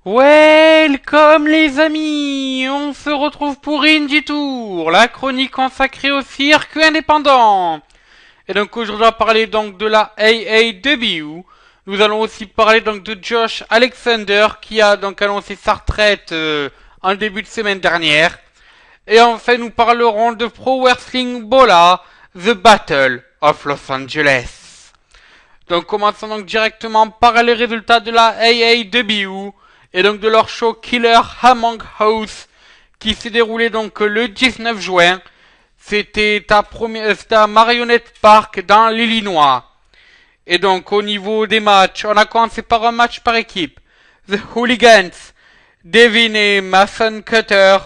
Welcome les amis, on se retrouve pour Indie Tour, la chronique consacrée au circuit indépendant. Et donc aujourd'hui on va parler donc de la AAW. Nous allons aussi parler donc de Josh Alexander qui a donc annoncé sa retraite en début de semaine dernière. Et enfin nous parlerons de Pro Wrestling Bola, The Battle of Los Angeles. Donc commençons donc directement par les résultats de la AAW. Et donc de leur show Killer Among Us qui s'est déroulé donc le 19 juin. C'était à Marionette Park dans l'Illinois. Et donc au niveau des matchs, on a commencé par un match par équipe. The Hooligans, Devin et Mason Cutter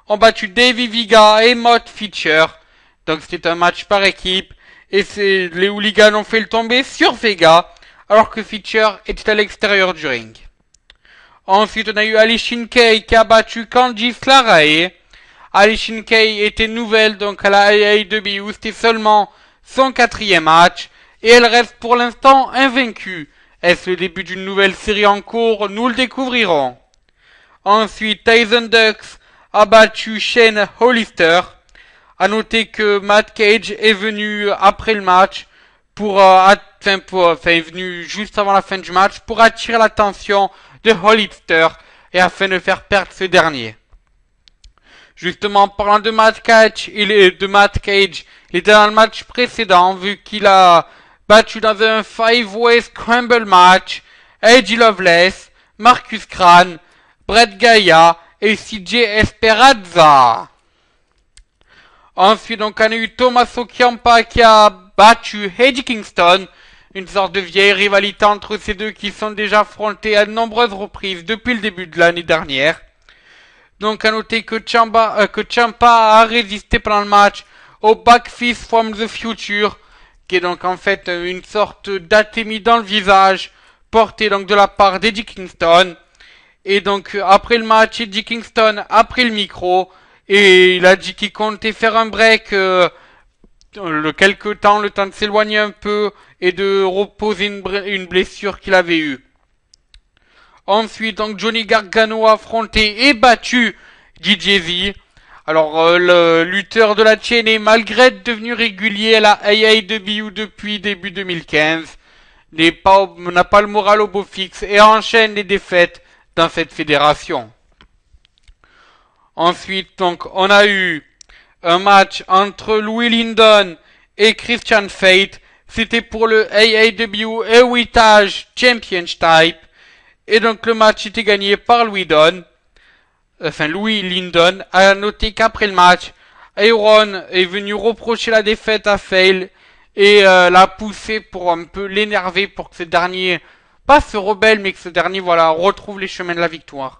ont battu Davey Viga et Mott Feature. Donc c'était un match par équipe. Et les Hooligans ont fait le tomber sur Vega alors que Feature était à l'extérieur du ring. Ensuite, on a eu Alichin Kay qui a battu Candice LeRae. Alichin Kay était nouvelle donc à la AAW, c'était seulement son 4e match et elle reste pour l'instant invaincue. Est-ce le début d'une nouvelle série en cours? Nous le découvrirons. Ensuite, Tyson Ducks a battu Shane Hollister. À noter que Matt Cage est venu après le match est venu juste avant la fin du match pour attirer l'attention de Hollister et afin de faire perdre ce dernier. Justement, parlant de Matt Cage, il était dans le match précédent vu qu'il a battu dans un 5-way scramble match Eddie Loveless, Marcus Crane, Brett Gaia et CJ Esperanza. Ensuite, donc, on a eu Tommaso Ciampa qui a battu Eddie Kingston, une sorte de vieille rivalité entre ces deux qui sont déjà affrontés à de nombreuses reprises depuis le début de l'année dernière. Donc, à noter que Ciampa a résisté pendant le match au Backfist from the Future, qui est donc en fait une sorte d'atémie dans le visage, portée donc de la part d'Eddie Kingston. Et donc, après le match, Eddie Kingston a pris le micro, et il a dit qu'il comptait faire un break le temps de s'éloigner un peu et de reposer une blessure qu'il avait eue. Ensuite, donc Johnny Gargano a affronté et battu DJZ. Alors, le lutteur de la chaîne est malgré être devenu régulier à la AAW depuis début 2015, n'a pas le moral au beau fixe et enchaîne les défaites dans cette fédération. Ensuite, donc, on a eu un match entre Louis Lyndon et Christian Fate. C'était pour le AAW Heritage Championship. Et donc, le match était gagné par Louis Lyndon. A noté qu'après le match, Aaron est venu reprocher la défaite à Fail et l'a poussé pour un peu l'énerver pour que ce dernier, pas se rebelle, mais que ce dernier, retrouve les chemins de la victoire.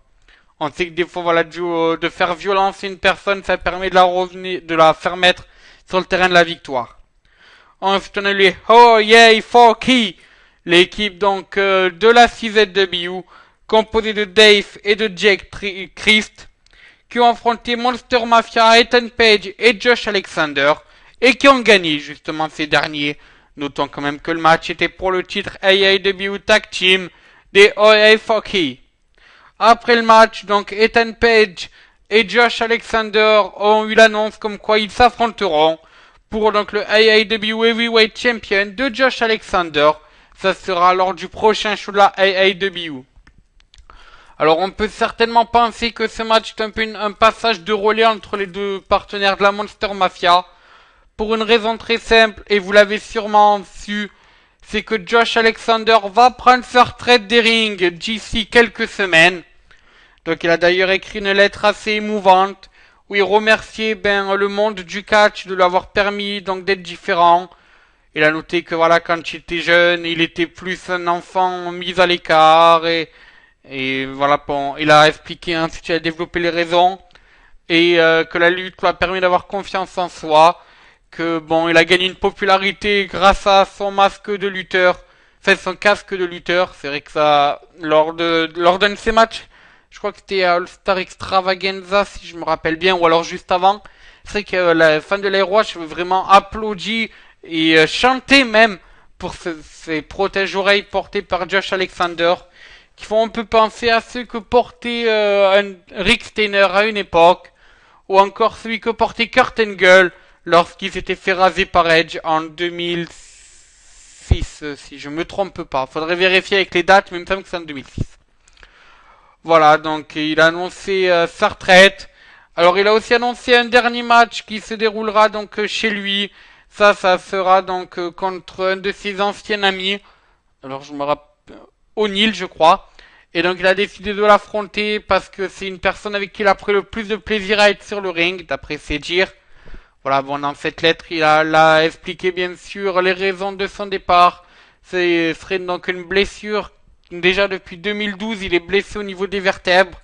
On sait que des fois, de faire violence à une personne, ça permet de la faire mettre sur le terrain de la victoire. Ensuite, on a les Oh Yeah Forky, l'équipe donc de la CZW, composée de Dave et de Jake Christ, qui ont affronté Monster Mafia, Ethan Page et Josh Alexander, et qui ont gagné justement ces derniers. Notons quand même que le match était pour le titre AAW Tag Team des Oh Yeah Forky. Après le match, donc Ethan Page et Josh Alexander ont eu l'annonce comme quoi ils s'affronteront pour donc le AAW Heavyweight Champion de Josh Alexander. Ça sera lors du prochain show de la AAW. Alors on peut certainement penser que ce match est un peu un passage de relais entre les deux partenaires de la Monster Mafia. Pour une raison très simple, et vous l'avez sûrement su, c'est que Josh Alexander va prendre sa retraite des rings d'ici quelques semaines. Donc il a d'ailleurs écrit une lettre assez émouvante où il remerciait le monde du catch de lui avoir permis donc d'être différent. Il a noté que quand il était jeune, il était plus un enfant mis à l'écart et il a expliqué ensuite, il a développé les raisons et que la lutte lui a permis d'avoir confiance en soi, que il a gagné une popularité grâce à son masque de lutteur, son casque de lutteur. C'est vrai que ça, lors d'un de ses matchs, je crois que c'était à All-Star Extravaganza, si je me rappelle bien, ou alors juste avant. C'est vrai que la fan de l'Airwatch vraiment applaudi et chanté même pour ces protège-oreilles portés par Josh Alexander, qui font un peu penser à ceux que portait un Rick Steiner à une époque, ou encore celui que portait Kurt Angle lorsqu'il s'était fait raser par Edge en 2006, si je me trompe pas. Faudrait vérifier avec les dates, mais il me semble que c'est en 2006. Voilà, donc il a annoncé sa retraite. Alors il a aussi annoncé un dernier match qui se déroulera donc chez lui. Ça sera donc contre un de ses anciens amis. Alors je me rappelle, O'Neill je crois. Et donc il a décidé de l'affronter parce que c'est une personne avec qui il a pris le plus de plaisir à être sur le ring, d'après ses dires. Voilà, bon, dans cette lettre, il a expliqué bien sûr les raisons de son départ. Ce serait donc une blessure. Déjà depuis 2012, il est blessé au niveau des vertèbres.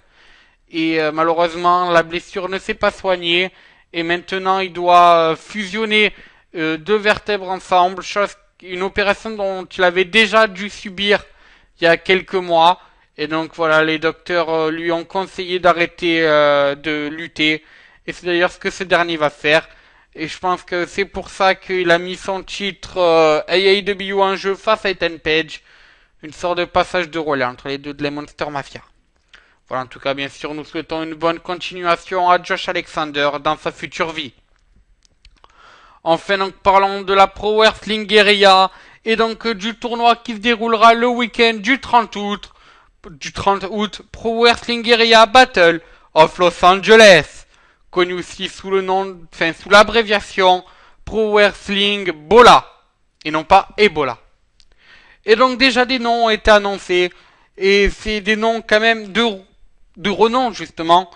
Et malheureusement, la blessure ne s'est pas soignée. Et maintenant, il doit fusionner deux vertèbres ensemble. Une opération dont il avait déjà dû subir il y a quelques mois. Et donc voilà, les docteurs lui ont conseillé d'arrêter de lutter. Et c'est d'ailleurs ce que ce dernier va faire. Et je pense que c'est pour ça qu'il a mis son titre AEW en jeu face à Ethan Page. Une sorte de passage de relais entre les deux de les Monster Mafia. Voilà, en tout cas, bien sûr, nous souhaitons une bonne continuation à Josh Alexander dans sa future vie. Enfin, donc, parlons de la Pro Wrestling Guerrilla et donc du tournoi qui se déroulera le week-end du 30 août. Pro Wrestling Guerrilla Battle of Los Angeles, connu aussi sous le nom, sous l'abréviation Pro Wrestling Bola, et non pas Ebola. Et donc déjà des noms ont été annoncés, et c'est des noms quand même de renom justement.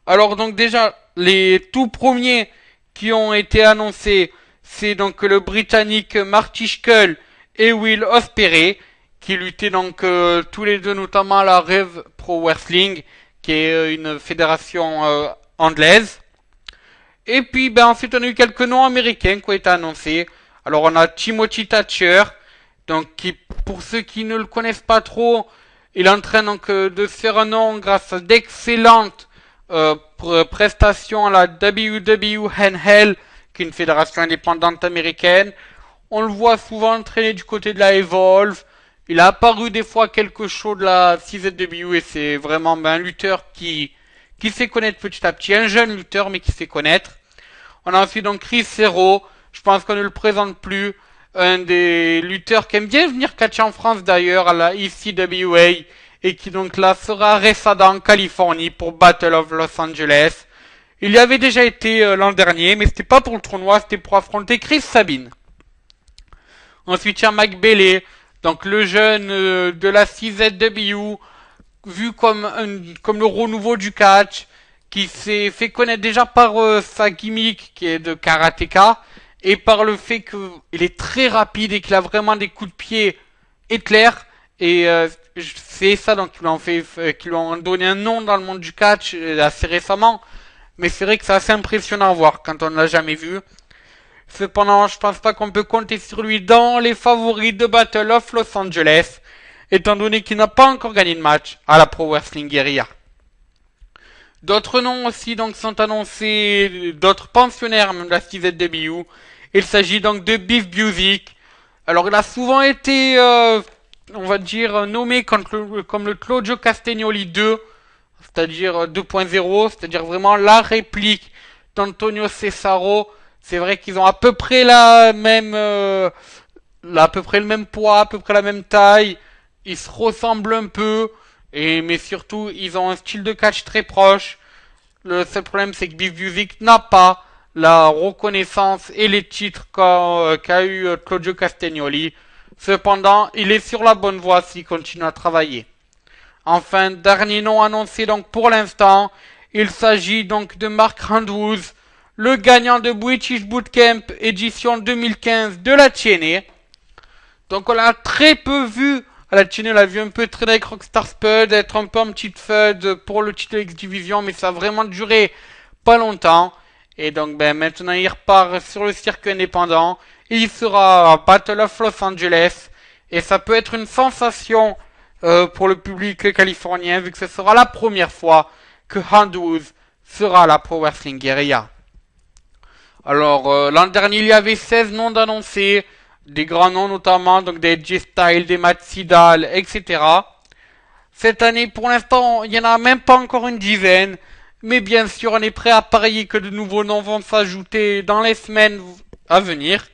Alors donc déjà, les tout premiers qui ont été annoncés, c'est donc le Britannique Marty Scurll et Will Ospreay, qui luttaient donc tous les deux notamment à la Rev Pro Wrestling, qui est une fédération anglaise. Et puis ensuite on a eu quelques noms américains qui ont été annoncés. Alors on a Timothy Thatcher, donc qui, pour ceux qui ne le connaissent pas trop, il est en train donc de faire un nom grâce à d'excellentes prestations à la WWNL, qui est une fédération indépendante américaine. On le voit souvent entraîner du côté de la Evolve. Il a apparu des fois quelque chose de la CZW et c'est vraiment un lutteur qui sait connaître petit à petit. Un jeune lutteur mais qui sait connaître. On a ensuite donc Chris Hero. Je pense qu'on ne le présente plus. Un des lutteurs qui aime bien venir catcher en France d'ailleurs à la ECWA et qui donc là sera à Reseda en Californie pour Battle of Los Angeles. Il y avait déjà été l'an dernier mais c'était pas pour le tournoi, c'était pour affronter Chris Sabin. Ensuite il y a Mike Bailey, donc le jeune de la CZW, vu comme le renouveau du catch, qui s'est fait connaître déjà par sa gimmick qui est de karatéka, et par le fait qu'il est très rapide et qu'il a vraiment des coups de pied éclairs, et c'est ça donc qui lui ont donné un nom dans le monde du catch assez récemment, mais c'est vrai que c'est assez impressionnant à voir quand on ne l'a jamais vu. Cependant, je pense pas qu'on peut compter sur lui dans les favoris de Battle of Los Angeles, étant donné qu'il n'a pas encore gagné de match à la Pro Wrestling Guerrilla. D'autres noms aussi donc sont annoncés, d'autres pensionnaires même de la CZW. Il s'agit donc de Beef Busick. Alors il a souvent été, on va dire, nommé comme le Claudio Castagnoli 2, c'est-à-dire 2.0, c'est-à-dire vraiment la réplique d'Antonio Cesaro. C'est vrai qu'ils ont à peu près à peu près le même poids, à peu près la même taille. Ils se ressemblent un peu, mais surtout ils ont un style de catch très proche. Le seul problème c'est que Beef Busick n'a pas la reconnaissance et les titres qu'a eu Claudio Castagnoli. Cependant, il est sur la bonne voie s'il continue à travailler. Enfin, dernier nom annoncé donc pour l'instant, il s'agit donc de Mark Andrews, le gagnant de British Bootcamp édition 2015 de la TNA. Donc on l'a très peu vu à la TNA, on l'a vu un peu traîner avec Rockstar Spud, être un peu en petite feud pour le titre X Division, mais ça a vraiment duré pas longtemps. Et donc maintenant il repart sur le circuit indépendant, et il sera à Battle of Los Angeles, et ça peut être une sensation pour le public californien, vu que ce sera la première fois que Andrews sera à la Pro Wrestling Guerrilla. Alors, l'an dernier, il y avait 16 noms d'annoncés, des grands noms notamment, donc des AJ Styles, des Matt Sydal, etc. Cette année, pour l'instant, il n'y en a même pas encore une dizaine. Mais bien sûr, on est prêt à parier que de nouveaux noms vont s'ajouter dans les semaines à venir.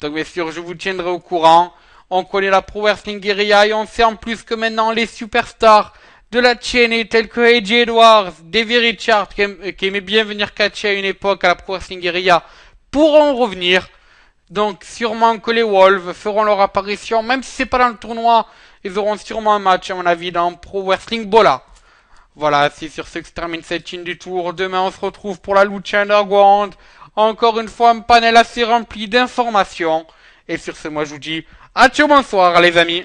Donc bien sûr, je vous tiendrai au courant. On connaît la Pro Wrestling Guerrilla et on sait en plus que maintenant les superstars de la chaîne tels que AJ Edwards, Davey Richards, qui aimait bien venir catcher à une époque à la Pro Wrestling Guerrilla, pourront revenir. Donc sûrement que les Wolves feront leur apparition, même si c'est pas dans le tournoi, ils auront sûrement un match à mon avis dans Pro Wrestling Bola. Voilà, c'est sur ce que se termine cette chaîne du tour. Demain on se retrouve pour la Lucha Underground. Encore une fois un panel assez rempli d'informations. Et sur ce moi je vous dis à ciao bonsoir les amis.